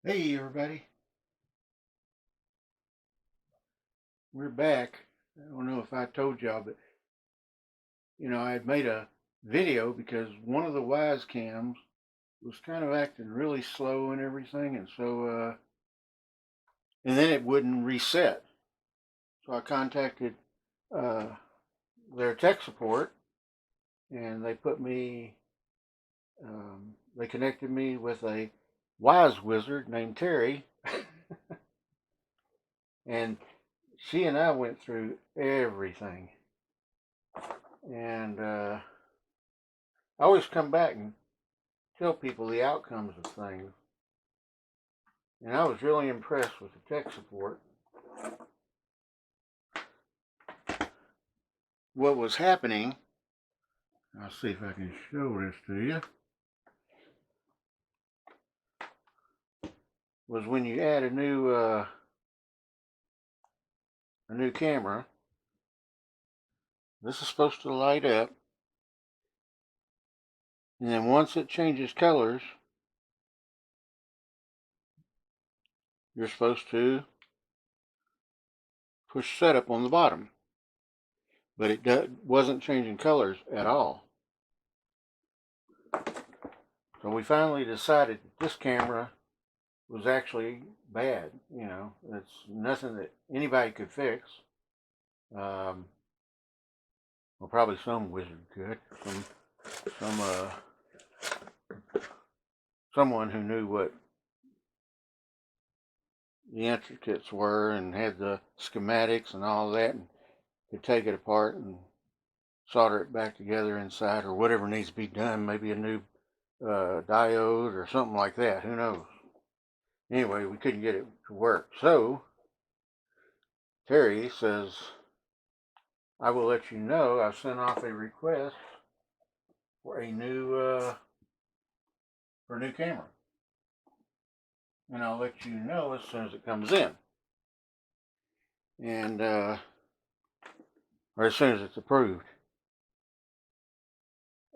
Hey everybody, we're back. I don't know if I told y'all, but I had made a video because one of the Wyze cams was kind of acting really slow and everything, and so and then it wouldn't reset. So I contacted uh, their tech support, and they connected me with a Wyze wizard named Terry, and she and I went through everything, and I always come back and tell people the outcomes of things. And I was really impressed with the tech support. What was happening, I'll see if I can show this to you, was when you add a new camera, this is supposed to light up, and then once it changes colors, you're supposed to push setup on the bottom. But it wasn't changing colors at all. So we finally decided that this camera was actually bad. It's nothing that anybody could fix. Well, probably some wizard could. Someone who knew what the intricates were and had the schematics and all that, and could take it apart and solder it back together inside, or whatever needs to be done. Maybe a new diode or something like that. Who knows? Anyway, we couldn't get it to work. So Terry says, "I will let you know. I've sent off a request for a new camera, and I'll let you know as soon as it comes in, and or as soon as it's approved."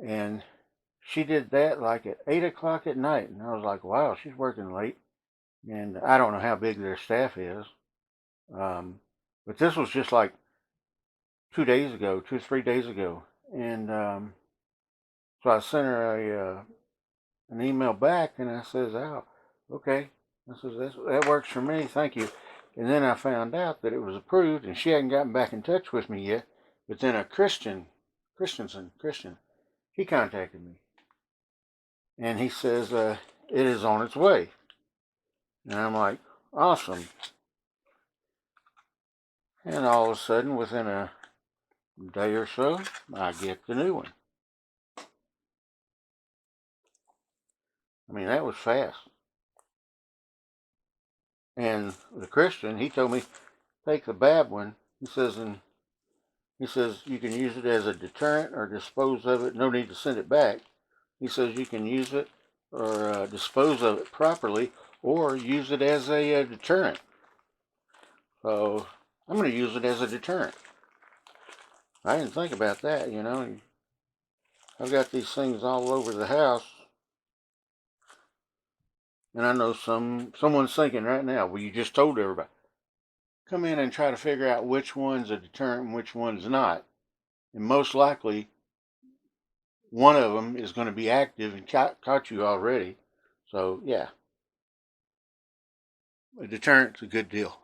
And she did that like at 8 o'clock at night, and I was like, "Wow, she's working late." And I don't know how big their staff is, but this was just like 2 days ago, 2 or 3 days ago, and so I sent her an email back, and I says, "Oh, okay." I says, that works for me, thank you." And then I found out that it was approved, and she hadn't gotten back in touch with me yet. But then a Christian, he contacted me, and he says it is on its way. And I'm like, awesome. And all of a sudden, within a day or so, I get the new one. I mean, that was fast. And the Christian, he told me, take the bad one. He says you can use it as a deterrent or dispose of it. No need to send it back. He says you can use it or dispose of it properly, or use it as a deterrent. So I'm going to use it as a deterrent. I didn't think about that, I've got these things all over the house, and I know someone's thinking right now, well, you just told everybody. Come in and try to figure out which one's a deterrent and which one's not. And most likely, one of them is going to be active and caught you already. So, yeah, a deterrent's a good deal.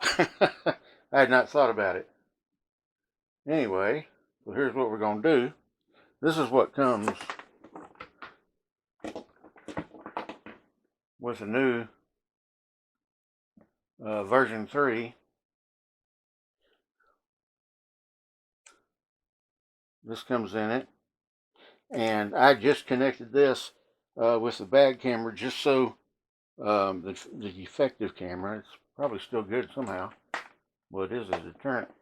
I had not thought about it. Anyway, so here's what we're going to do. This is what comes with the new version 3. This comes in it. And I just connected this with the bag camera just so the effective camera, it's probably still good somehow. Well, it is a deterrent.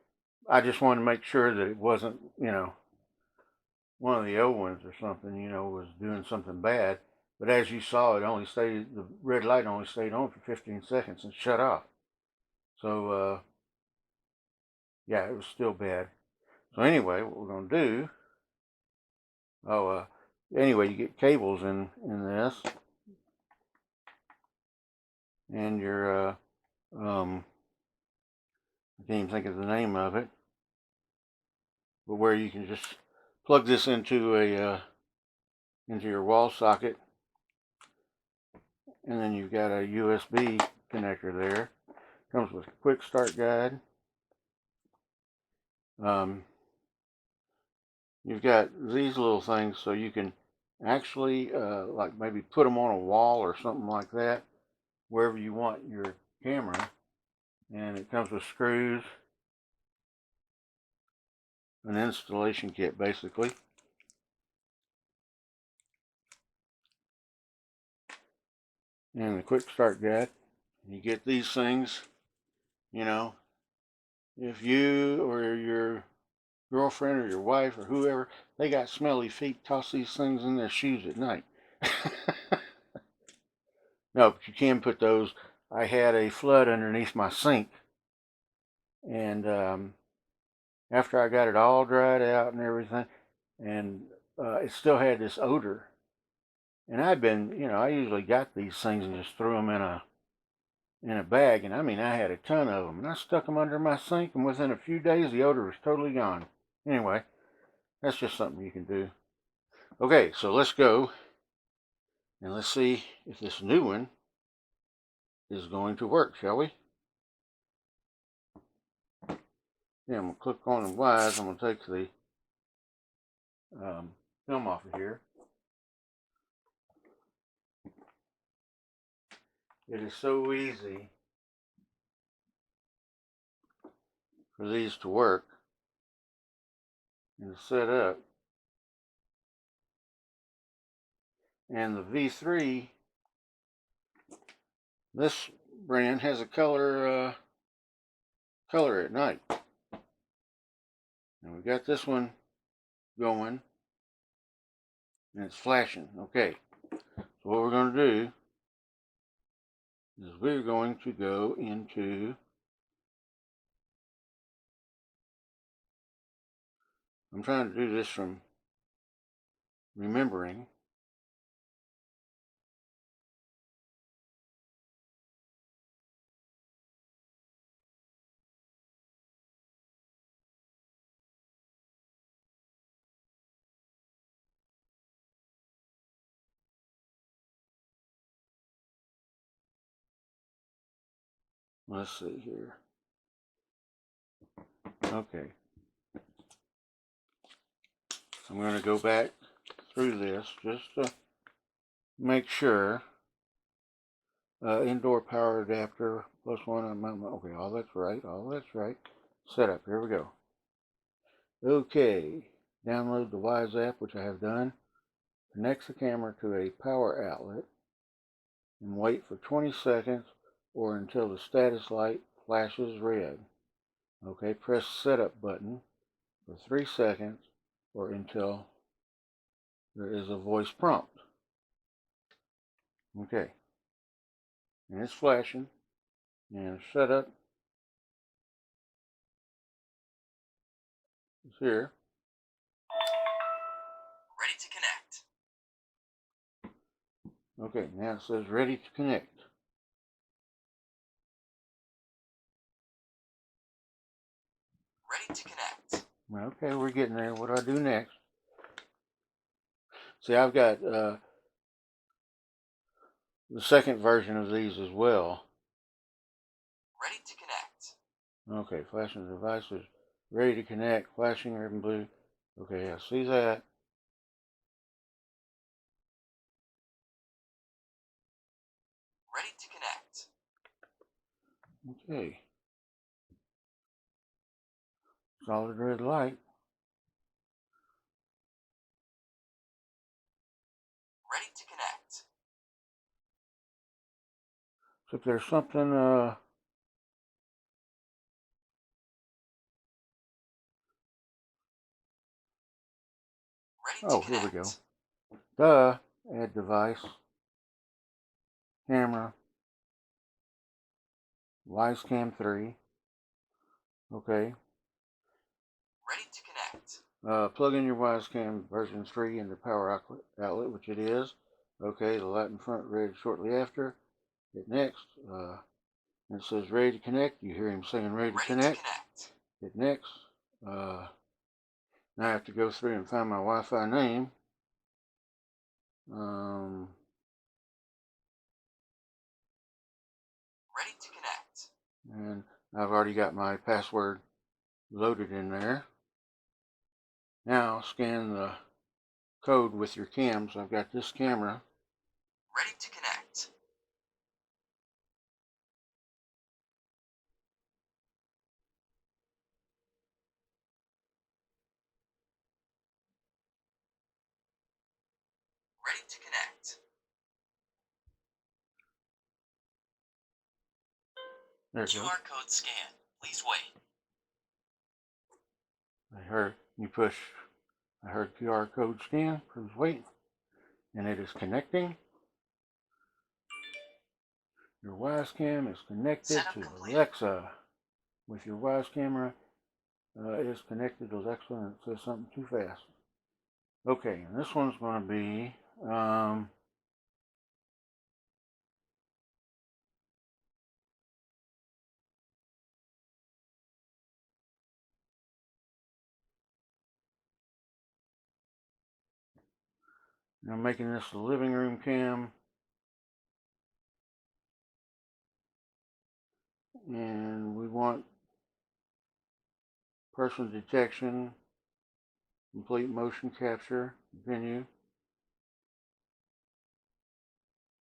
I just wanted to make sure that it wasn't, one of the old ones or something, was doing something bad. But as you saw, the red light only stayed on for 15 seconds and shut off. So, yeah, it was still bad. So anyway, what we're going to do, anyway, you get cables in this. and your, I can't even think of the name of it, but where you can just plug this into into your wall socket, and then you've got a USB connector there. Comes with a quick start guide. You've got these little things so you can actually like maybe put them on a wall or something like that, wherever you want your camera. And it comes with screws, an installation kit basically, and the quick start guide. You get these things, you know, if you or your girlfriend or your wife or whoever, they got smelly feet, toss these things in their shoes at night. No, but you can put those. I had a flood underneath my sink, and after I got it all dried out and everything, and it still had this odor. And I'd been, you know, I usually got these things and just threw them in a bag, and I mean, I had a ton of them, and I stuck them under my sink, and within a few days, the odor was totally gone. Anyway, that's just something you can do. Okay, so let's go, and let's see if this new one is going to work, shall we? Yeah, I'm going to click on Wyze. I'm going to take the film off of here. It is so easy for these to work and to set up. And the V3, this brand has a color at night. And we got this one going, and it's flashing. Okay, so what we're going to do is we're going to go into, I'm trying to do this from remembering. Let's see here. Okay, I'm going to go back through this just to make sure. Indoor power adapter +1. Okay, all that's right. Setup. Here we go. Okay, download the Wyze app, which I have done. Connects the camera to a power outlet and wait for 20 seconds or until the status light flashes red. Okay, press setup button for 3 seconds or until there is a voice prompt. Okay, and it's flashing, and setup is here. Ready to connect. Okay, now it says ready to connect. Ready to connect. Okay, we're getting there. What do I do next? See, I've got the second version of these as well. Ready to connect. Okay, flashing devices. Ready to connect. Flashing red and blue. Okay, I see that. Ready to connect. Okay. Solid red light. Ready to connect. So if there's something Ready to oh, connect. here we go. Add device. Camera. Wyze Cam 3. Okay. Ready to connect. Plug in your Wyze Cam version 3 into power outlet, which it is. Okay, the light in front red shortly after. Hit next. It says ready to connect. You hear him singing ready to connect. Hit next. Now I have to go through and find my Wi-Fi name. Ready to connect. And I've already got my password loaded in there. Now scan the code with your cams. I've got this camera. Ready to connect. Ready to connect. There it goes. QR code scan. Please wait. I heard QR code scan. Please wait. And it is connecting. Your Wyze cam is connected to Alexa. With your Wyze camera is connected to Alexa, and it says something too fast. Okay, and this one's going to be I'm making this the living room cam, and we want person detection, complete motion capture, venue.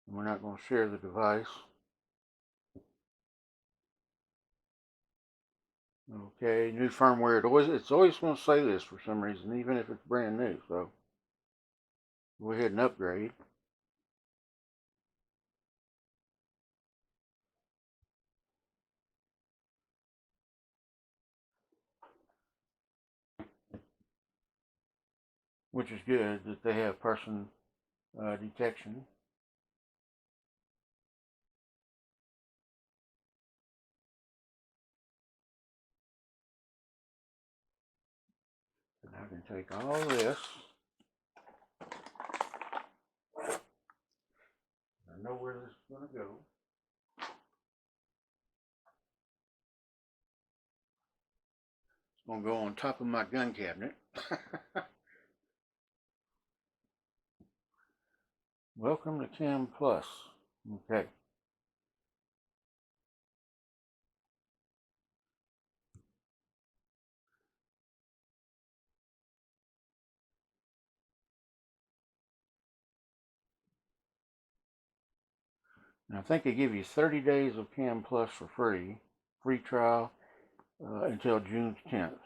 And we're not going to share the device. Okay, new firmware. It's always going to say this for some reason, even if it's brand new. So go ahead and upgrade. Which is good that they have person detection. And I can take all this. I know where this is going to go. It's going to go on top of my gun cabinet. Welcome to Cam Plus. Okay. And I think they give you 30 days of Cam Plus for free trial until June 10th.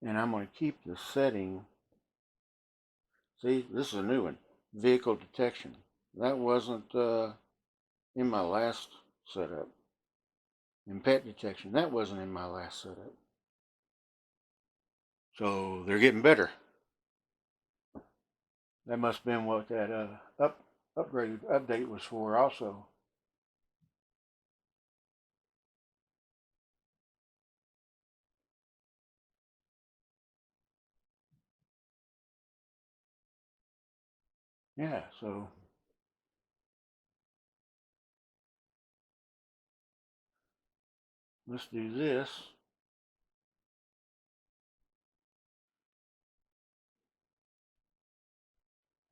And I'm going to keep the setting. See, this is a new one. Vehicle detection. That wasn't in my last setup. And pet detection. That wasn't in my last setup. So they're getting better. That must have been what that update was for also. Yeah, so let's do this.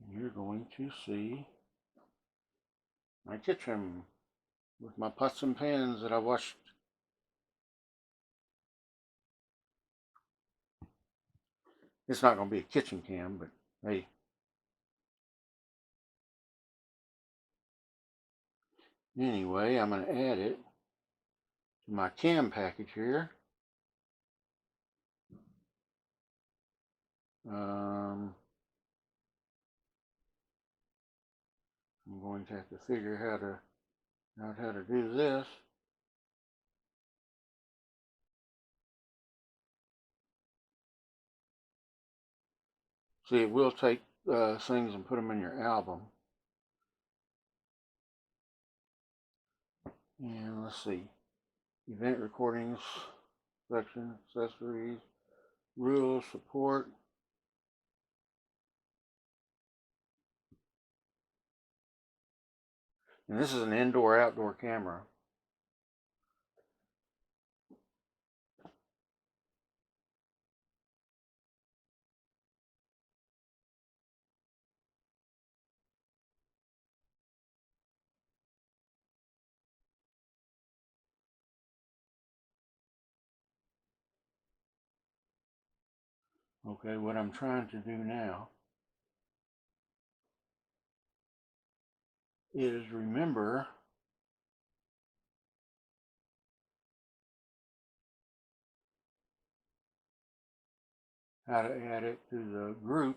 And you're going to see my kitchen with my pots and pans that I washed. It's not going to be a kitchen cam, but hey. Anyway, I'm going to add it to my cam package here. I'm going to have to figure out how to do this. See, it will take things and put them in your album. And let's see. Event recordings section, accessories, rules, support. And this is an indoor-outdoor camera. Okay, what I'm trying to do now is remember how to add it to the group.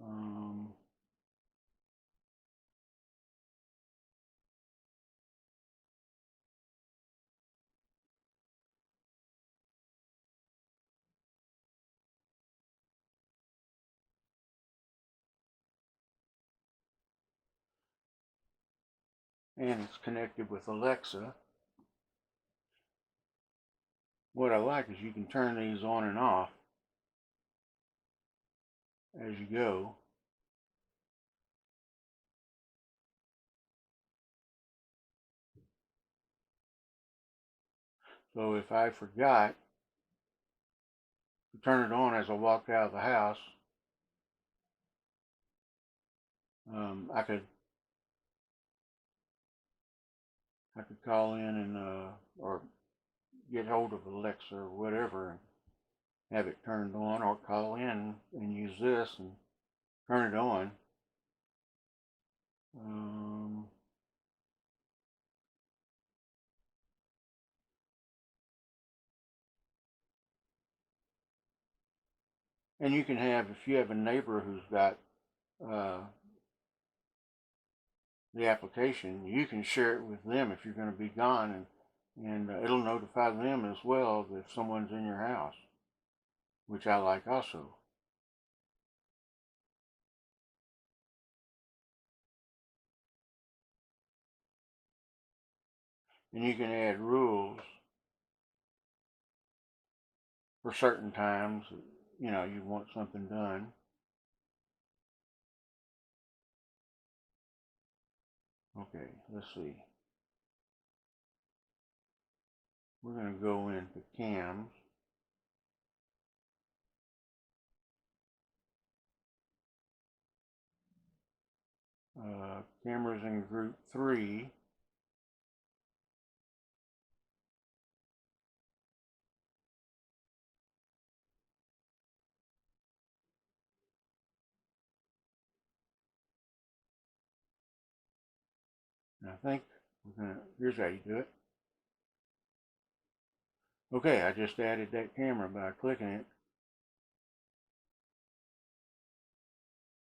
Um, and it's connected with Alexa. What I like is you can turn these on and off as you go. So if I forgot to turn it on as I walked out of the house, I could call in and or get hold of Alexa or whatever and have it turned on, or call in and use this and turn it on. And you can have, if you have a neighbor who's got uh, the application, you can share it with them if you're going to be gone, and it'll notify them as well if someone's in your house, which I like also. And you can add rules for certain times, you know, you want something done. Okay, let's see. We're going to go into cams. Cameras in group 3. And I think here's how you do it. Okay, I just added that camera by clicking it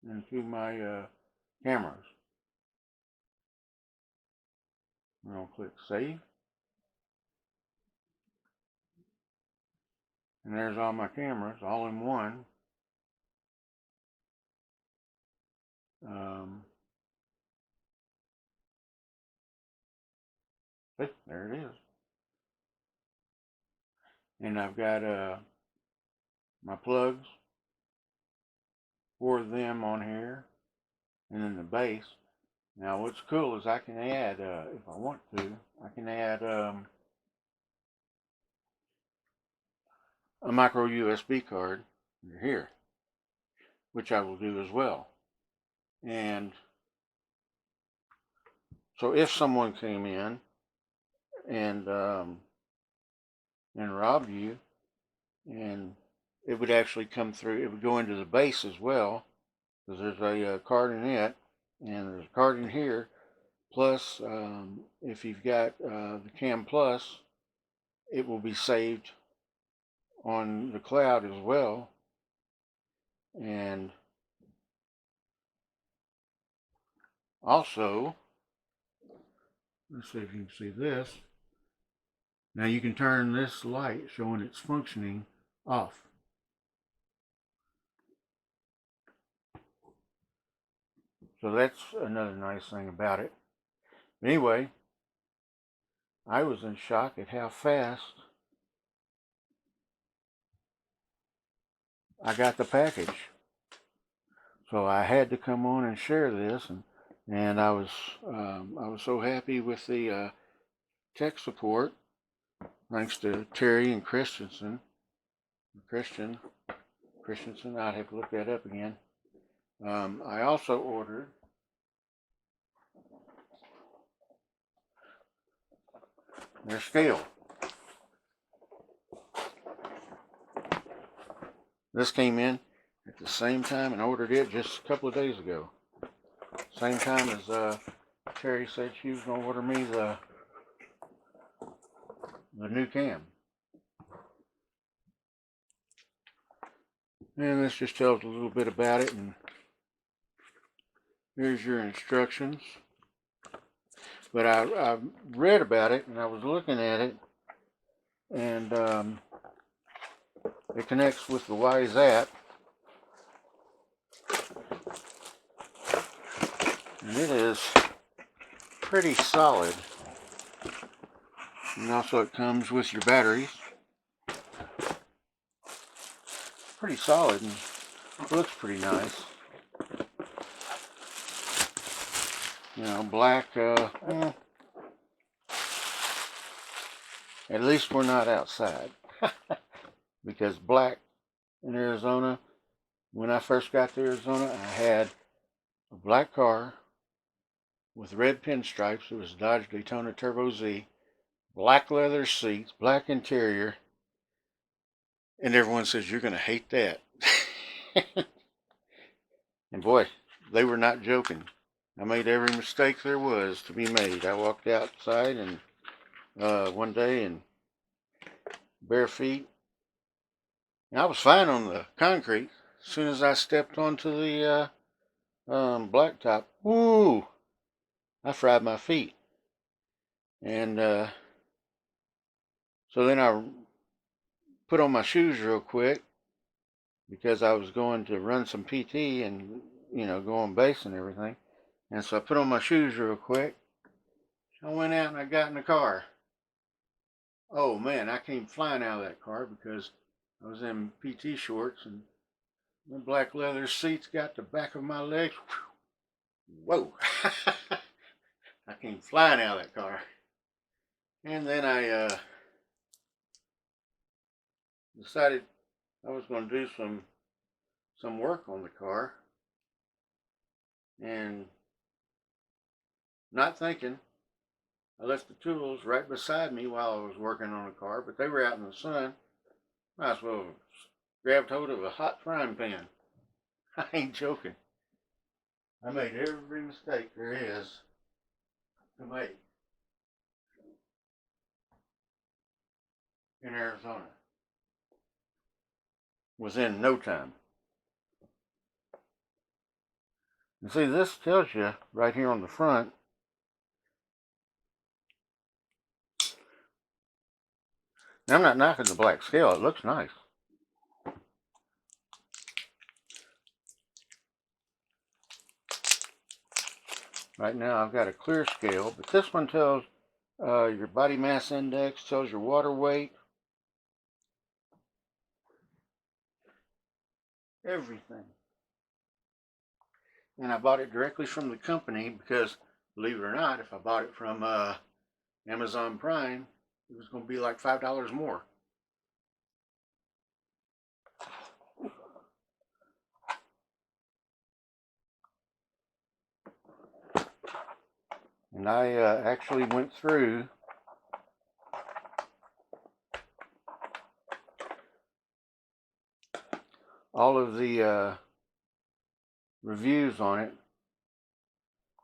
into my cameras. I'm going to click save. And there's all my cameras, all in one. There it is. And I've got my plugs for them on here, and then the base. Now what's cool is I can add, if I want to, I can add a micro USB card here, which I will do as well. And so if someone came in and robbed you, and it would actually come through, it would go into the base as well, because there's a card in it, and there's a card in here. Plus, if you've got the Cam Plus, it will be saved on the cloud as well. And also, let's see if you can see this. Now you can turn this light showing it's functioning off. So that's another nice thing about it. Anyway, I was in shock at how fast I got the package. So I had to come on and share this, and I was so happy with the tech support, thanks to Terry and Christensen. Christensen, I'd have to look that up again. I also ordered their scale. This came in at the same time, and I ordered it just a couple of days ago. Same time as Terry said she was going to order me the new cam. And this just tells a little bit about it, and here's your instructions. But I read about it, and I was looking at it, and it connects with the Wyze app, and it is pretty solid. And also it comes with your batteries. Pretty solid and looks pretty nice. You know, black, at least we're not outside. Because black in Arizona, when I first got to Arizona, I had a black car with red pinstripes. It was a Dodge Daytona Turbo Z. Black leather seats, black interior. And everyone says, you're going to hate that. And boy, they were not joking. I made every mistake there was to be made. I walked outside and one day and bare feet. And I was fine on the concrete. As soon as I stepped onto the blacktop, woo! I fried my feet. And so then I put on my shoes real quick because I was going to run some PT and, you know, go on base and everything. And so I put on my shoes real quick. I went out and I got in the car. Oh man, I came flying out of that car because I was in PT shorts, and the black leather seats got the back of my legs. Whoa! I came flying out of that car. And then I decided I was going to do some work on the car, and not thinking, I left the tools right beside me while I was working on the car, but they were out in the sun. Might as well have grabbed hold of a hot frying pan. I ain't joking. I made every mistake there is to make in Arizona within no time. And see, this tells you right here on the front, now I'm not knocking the black scale, it looks nice. Right now I've got a clear scale, but this one tells your body mass index, tells your water weight, everything. And I bought it directly from the company because, believe it or not, if I bought it from Amazon Prime, it was going to be like $5 more. And I actually went through all of the reviews on it.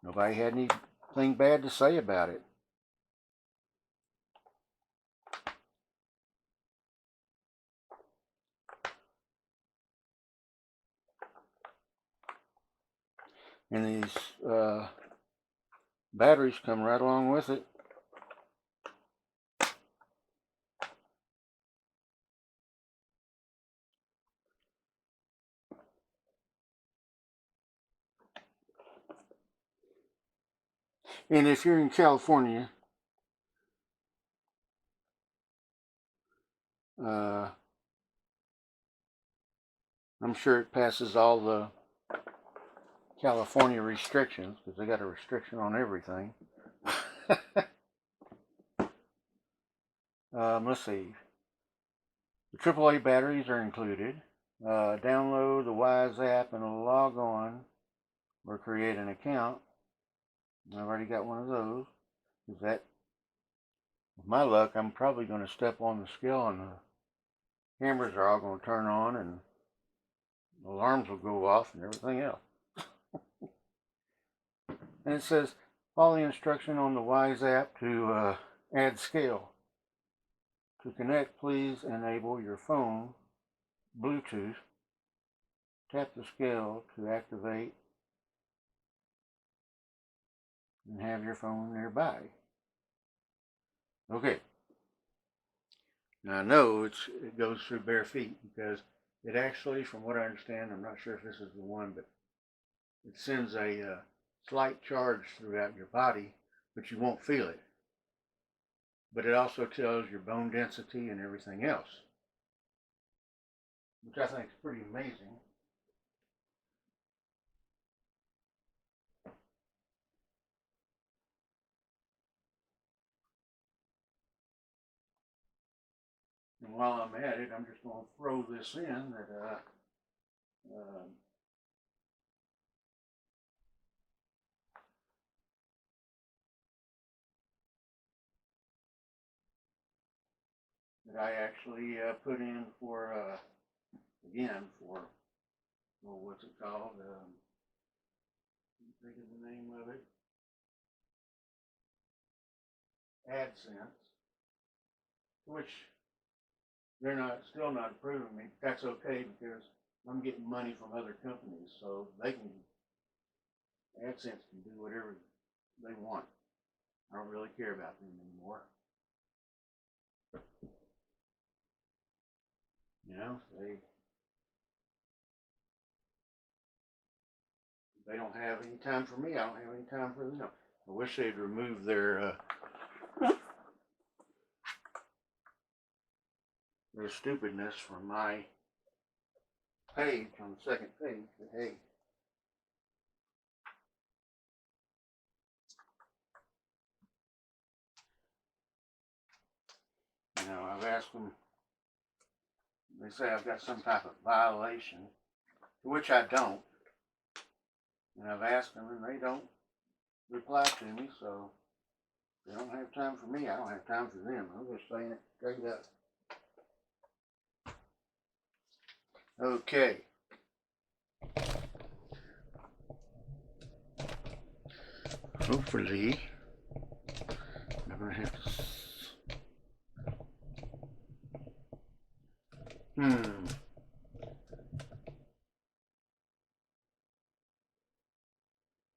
Nobody had anything bad to say about it. And these batteries come right along with it. And if you're in California, I'm sure it passes all the California restrictions because they got a restriction on everything. Let's see. The AAA batteries are included. Download the Wyze app and log on or create an account. I've already got one of those. Is that, with my luck, I'm probably going to step on the scale and the cameras are all going to turn on and alarms will go off and everything else. And it says, follow the instruction on the Wyze app to add scale. To connect, please enable your phone Bluetooth. Tap the scale to activate and have your phone nearby. Okay. Now I know it goes through bare feet because it actually, from what I understand, I'm not sure if this is the one, but it sends a slight charge throughout your body, but you won't feel it. But it also tells your bone density and everything else, which I think is pretty amazing. And while I'm at it, I'm just going to throw this in that I actually put in for, again, for, well, what's it called? Think of the name of it. AdSense, which they're still not approving me. That's okay because I'm getting money from other companies, so AdSense can do whatever they want. I don't really care about them anymore. You know, they don't have any time for me. I don't have any time for them. I wish they'd remove their stupidness from my page on the second page. But hey, you know, I've asked them. They say I've got some type of violation, to which I don't. And I've asked them, and they don't reply to me. So if they don't have time for me, I don't have time for them. I'm just saying it straight up. Okay. Hopefully, I'm gonna have to.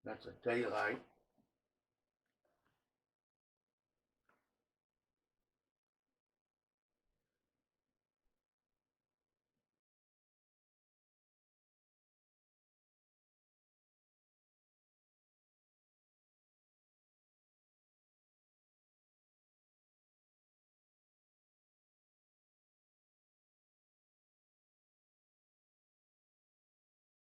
That's a daylight.